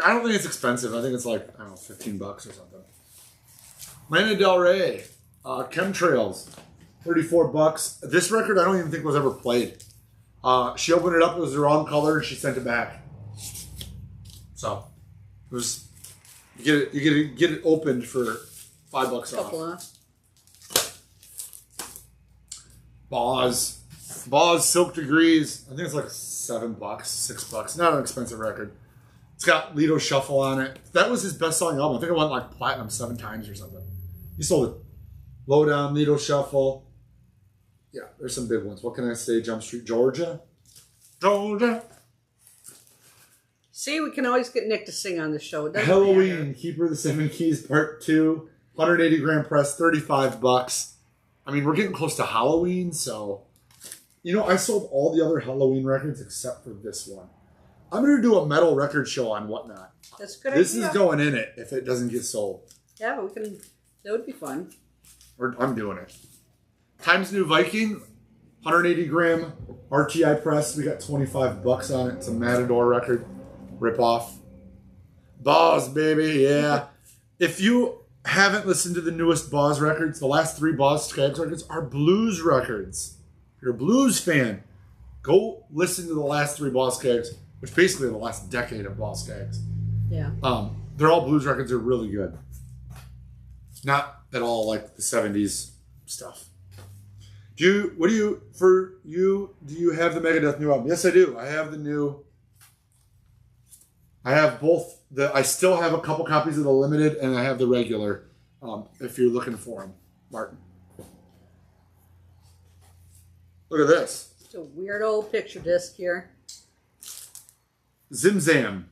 I don't think it's expensive. I think it's like, I don't know, 15 bucks or something. Lana Del Rey. Chemtrails. 34 bucks. This record I don't even think was ever played. She opened it up. It was the wrong color. And she sent it back. So it was, you get it opened for $5 off. Boz Silk Degrees. I think it's like $7, $6. Not an expensive record. It's got Lido Shuffle on it. That was his best-selling album. I think it went like platinum 7 times or something. He sold it. Lowdown, Lido Shuffle. Yeah, there's some big ones. What can I say? Jump Street, Georgia. See, we can always get Nick to sing on the show. Halloween, Keeper of the Seven Keys, Part 2. 180 gram press, 35 bucks. I mean, we're getting close to Halloween, so. You know, I sold all the other Halloween records except for this one. I'm going to do a metal record show on Whatnot. That's a good This idea. is going in it if it doesn't get sold. Yeah, but we can, that would be fun. I'm doing it. Times New Viking, 180 gram RTI press. We got 25 bucks on it. It's a Matador record. Rip off. Boz, baby, yeah. If you haven't listened to the newest Boz records, the last 3 Boz Skaggs records are blues records. If you're a blues fan, go listen to the last 3 Boz Skaggs, which basically are the last decade of Boz Skaggs. Yeah. They're all blues records. Are really good. Not at all like the 70s stuff. Do you have the Megadeth new album? Yes, I do. I have the new. I have both. I still have a couple copies of the limited, and I have the regular. If you're looking for them, Martin. Look at this. It's a weird old picture disc here. Zim Zam,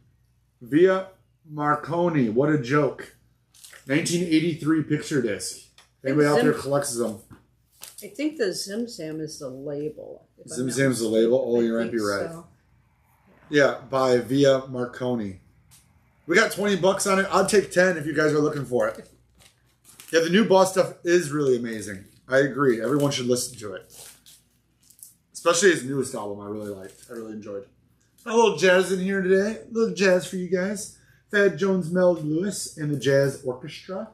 via Marconi. What a joke! 1983 picture disc. Anybody out there collects them? I think the Zim Zam is the label. Zim Zam's the label. Oh, you might be right. So. Yeah, by Via Marconi. We got 20 bucks on it. I'll take 10 if you guys are looking for it. Yeah, the new Boss stuff is really amazing. I agree. Everyone should listen to it. Especially his newest album I really liked. I really enjoyed. A little jazz in here today. A little jazz for you guys. Thad Jones, Mel Lewis, and the Jazz Orchestra.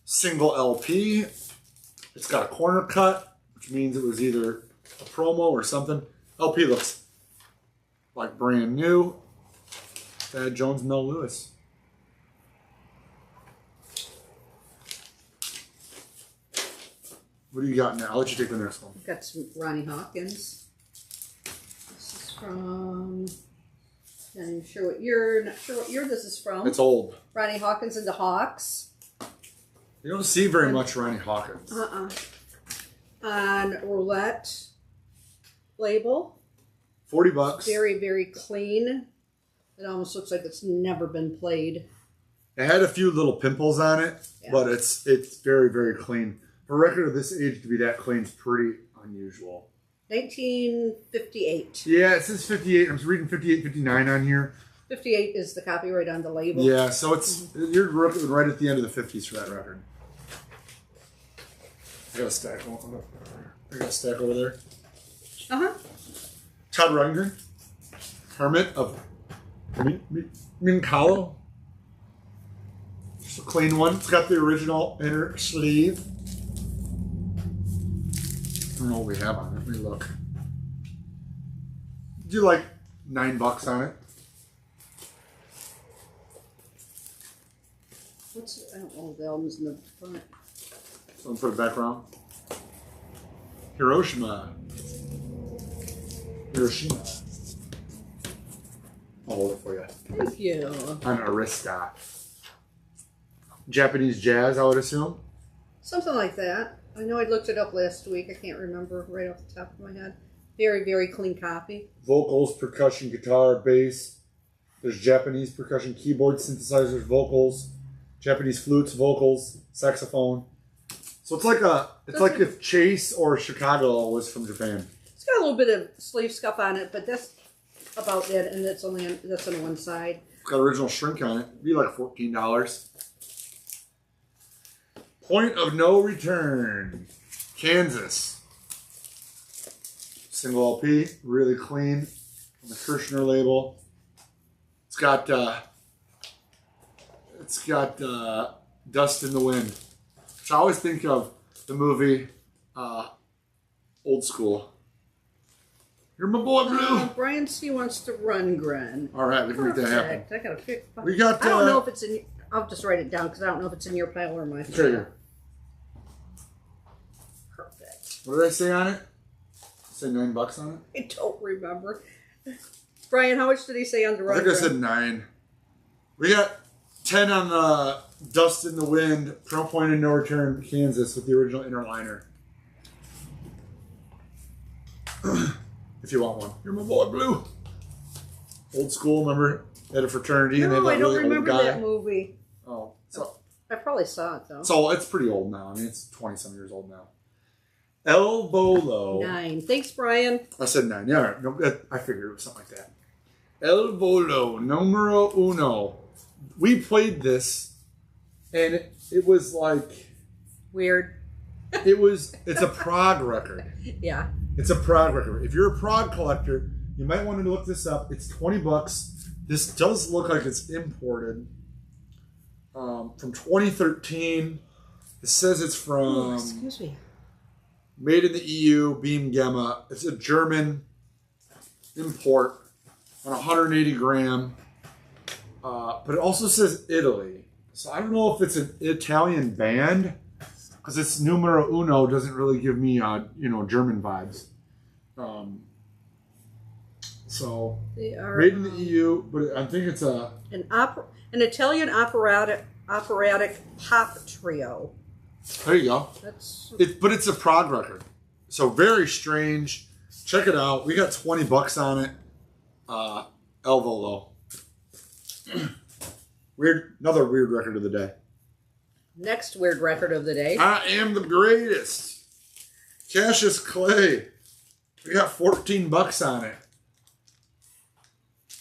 Single LP. It's got a corner cut, which means it was either a promo or something. LP looks like brand new. Thad Jones, Mel Lewis. What do you got now? I'll let you take the next one. I've got some Ronnie Hawkins. This is from. Not even sure what year. Not sure what year this is from. It's old. Ronnie Hawkins and the Hawks. You don't see very much Ronnie Hawkins. on roulette label. $40. Very, very clean. It almost looks like it's never been played. It had a few little pimples on it, Yeah. but it's very, very clean. For a record of this age to be that clean is pretty unusual. 1958. Yeah, it says 58. I'm reading 58, 59 on here. 58 is the copyright on the label. Yeah, so it's you're looking right at the end of the 50s for that record. I got a stack. I got a stack over there. Todd Rundgren, Hermit of Minkalo. Just a clean one. It's got the original inner sleeve. I don't know what we have on it. Let me look. Do you like $9 on it? I don't know the album's in the front. Someone put it back wrong. Hiroshima. I'll hold it for you. Thank you. On Arista. Japanese jazz, I would assume. Something like that. I know I looked it up last week. I can't remember right off the top of my head. Very, very clean copy. Vocals, percussion, guitar, bass. There's Japanese percussion, keyboard, synthesizers, vocals, Japanese flutes, vocals, saxophone. So it's like if Chase or Chicago was from Japan. It's got a little bit of sleeve scuff on it, but that's about it, and that's on one side. It's got original shrink on it. It'd be like $14. Point of No Return, Kansas. Single LP, really clean on the Kirshner label. It's got Dust in the Wind, which I always think of the movie Old School. You're my boy, Blue. Brian C. wants to run, Gren. All right, we can make that happen. I gotta fix. We got. I don't know if it's in. I'll just write it down because I don't know if it's in your pile or my pile. Trigger. Perfect. What did I say on it? Say $9 on it. I don't remember. Brian, how much did he say on the run? I think I said 9. We got 10 on the Dust in the Wind, Pro Point of No Return, Kansas, with the original inner liner. If you want one. You're my boy, Blue. Old School, remember? They had a fraternity and they had No, that I don't really remember old guy. that movie. Oh, so I probably saw it though. So it's pretty old now. I mean, it's 20-some years old now. El Bolo. 9. Thanks, Brian. I said 9. Yeah, all right. No, I figured it was something like that. El Bolo, numero uno. We played this, and it was like... Weird. It's a prog record. Yeah. It's a prog record. If you're a prog collector, you might want to look this up. It's $20. This does look like it's imported. From 2013. It says it's from... excuse me. Made in the EU, Beam Gamma. It's a German import on 180 gram. But it also says Italy. So I don't know if it's an Italian band, because it's numero uno doesn't really give me, German vibes. So They are, made in the EU, but I think it's an Italian operatic pop trio. there you go. But it's a prog record. So very strange. Check it out. We got $20 on it. El Volo. Another weird record of the day. Next weird record of the day. I Am the Greatest. Cassius Clay. We got $14 on it.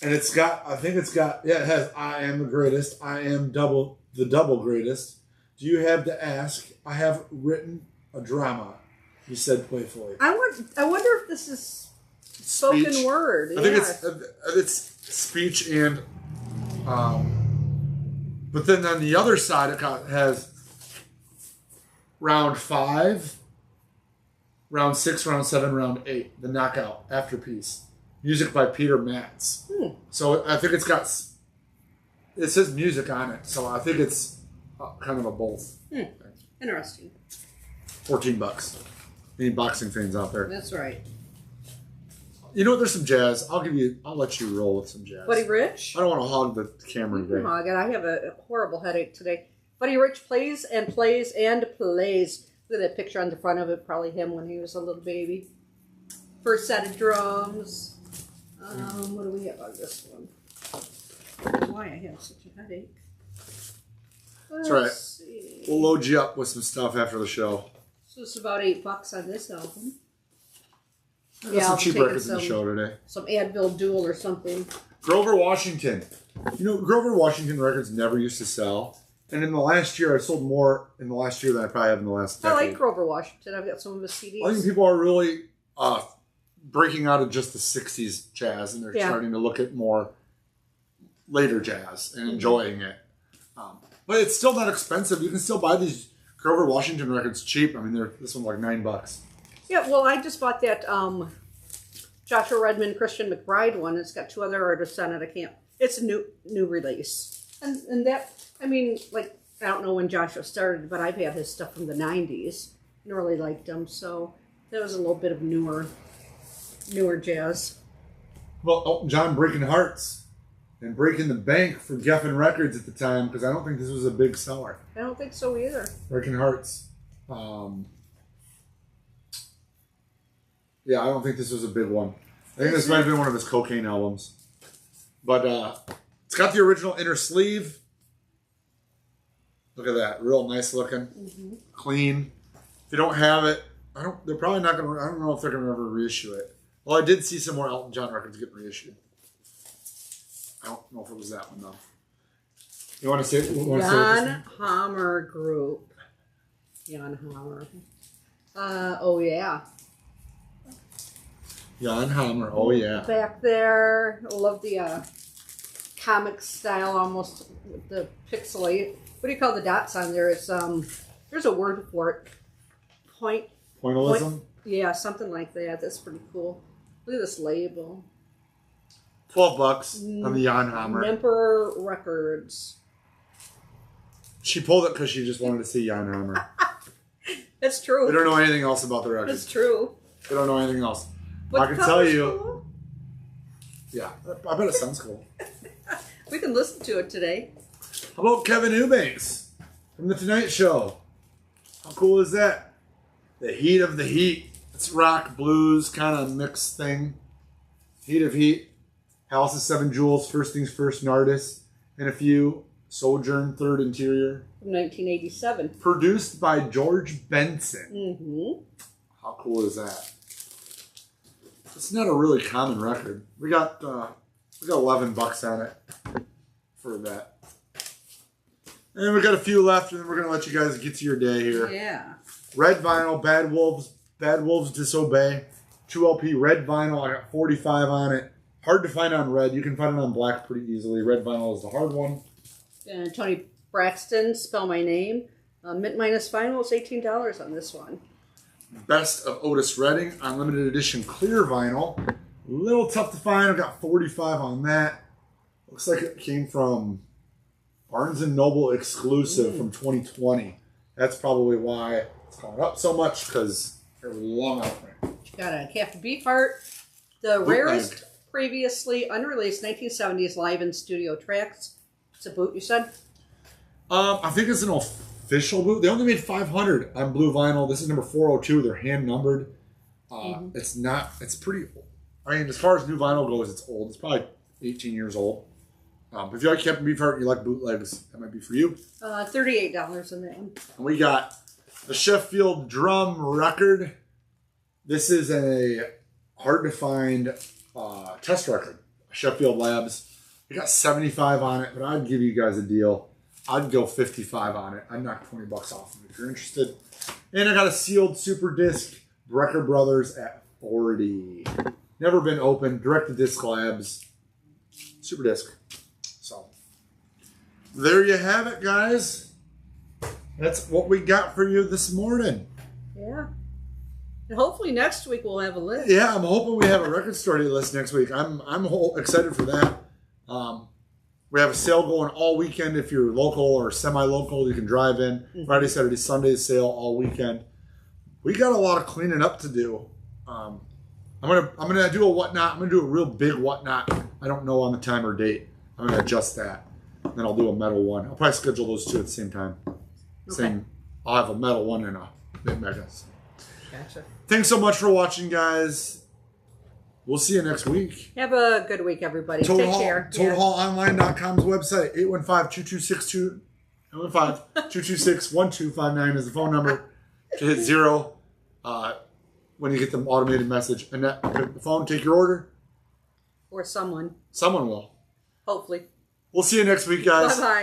And it has I Am the Greatest. I am the double greatest. Do you have to ask? I have written a drama, he said playfully. I wonder if this is spoken Speech. word. I think it's speech and... but then on the other side, it has round 5, round 6, round 7, round 8, the knockout after piece. Music by Peter Matz. So I think it says music on it. So I think it's kind of a both. Interesting. $14. Any boxing fans out there? That's right. You know what? There's some jazz. I'll let you roll with some jazz. Buddy Rich. I don't want to hog the camera today. Oh, God, I have a horrible headache today. Buddy Rich plays and plays and plays. Look at that picture on the front of it. Probably him when he was a little baby. First set of drums. What do we have on this one? I don't know why I have such a headache. That's right. See. We'll load you up with some stuff after the show. So it's about $8 on this album. There's some cheap records in the show today. Some Advil Dual or something. Grover Washington. You know, Grover Washington records never used to sell. And in the last year, I sold more in the last year than I probably have in the last decade. I like Grover Washington. I've got some of his CDs. I think people are really breaking out of just the 60s jazz, and they're starting to look at more later jazz and enjoying it. But it's still not expensive. You can still buy these Grover Washington records cheap. I mean, this one's like $9. Yeah, well, I just bought that Joshua Redman, Christian McBride one. It's got 2 other artists on it. It's a new release. And that, I mean, like, I don't know when Joshua started, but I've had his stuff from the 90s and really liked him. So that was a little bit of newer jazz. Well, Elton John Breaking Hearts and Breaking the Bank for Geffen Records at the time, because I don't think this was a big seller. I don't think so either. Breaking Hearts. Yeah, I don't think this was a big one. I think this might have been one of his cocaine albums. But it's got the original inner sleeve. Look at that. Real nice looking. Mm-hmm. Clean. If you don't have it, they're probably not going to, I don't know if they're going to ever reissue it. Well, I did see some more Elton John records getting reissued. I don't know if it was that one, though. You want to say Jan Hammer Group. Jan Hammer. Oh, yeah. Jan Hammer. Oh, yeah. Back there. I love the comic style, almost with the pixelate. What do you call the dots on there? It's there's a word for it. Pointillism? Yeah, something like that. That's pretty cool. Look at this label. $12 on the Jan Hammer. Emperor Records. She pulled it because she just wanted to see Jan Hammer. That's true. They don't know anything else about the record. That's true. They don't know anything else. But I can tell you. Cool. Yeah, I bet it sounds cool. We can listen to it today. How about Kevin Eubanks from The Tonight Show? How cool is that? The Heat of the Heat. It's rock, blues, kind of mixed thing. Heat of Heat. House of 7 Jewels, First Things First, Nardis, and a few. Sojourn, Third Interior. From 1987. Produced by George Benson. Mm-hmm. How cool is that? It's not a really common record. We got $11 on it for that. And we got a few left, and then we're gonna let you guys get to your day here. Yeah. Red vinyl, Bad Wolves Disobey. 2 LP red vinyl. I got 45 on it. Hard to find on red. You can find it on black pretty easily. Red vinyl is the hard one. Tony Braxton, Spell My Name. Mint minus vinyl is $18 on this one. Best of Otis Redding, Unlimited Edition clear vinyl. A little tough to find. I've got 45 on that. Looks like it came from Barnes & Noble exclusive from 2020. That's probably why it's gone up so much, because they're long out there. Got a Captain Beefheart. The rarest previously unreleased 1970s live in studio tracks. It's a boot, you said? I think it's an official boot. They only made 500 on blue vinyl. This is number 402. They're hand numbered. It's pretty old. I mean, as far as new vinyl goes, it's old. It's probably 18 years old. If you like Captain Beefheart and you like bootlegs, that might be for you. $38 on that one. And we got the Sheffield Drum record. This is a hard to find test record. Sheffield Labs. We got 75 on it, but I'd give you guys a deal. I'd go 55 on it. I'd knock $20 off of it if you're interested. And I got a sealed super disc, Brecker Brothers at 40. Never been opened. Direct to Disc Labs. Super disc. So there you have it, guys. That's what we got for you this morning. Yeah. And hopefully next week we'll have a list. Yeah, I'm hoping we have a record store list next week. I'm excited for that. We have a sale going all weekend. If you're local or semi-local, you can drive in. Friday, Saturday, Sunday sale all weekend. We got a lot of cleaning up to do. I'm gonna do a whatnot. I'm gonna do a real big whatnot. I don't know on the time or date. I'm gonna adjust that. And then I'll do a metal one. I'll probably schedule those two at the same time. Okay. I'll have a metal one and a Megadeth. Gotcha. Thanks so much for watching, guys. We'll see you next week. Have a good week, everybody. Take care. TotalHaulOnline.com's website. 815-226-1259 is the phone number. To hit 0 when you get the automated message. And that, pick the phone, take your order. Or someone. Someone will. Hopefully. We'll see you next week, guys. Bye-bye.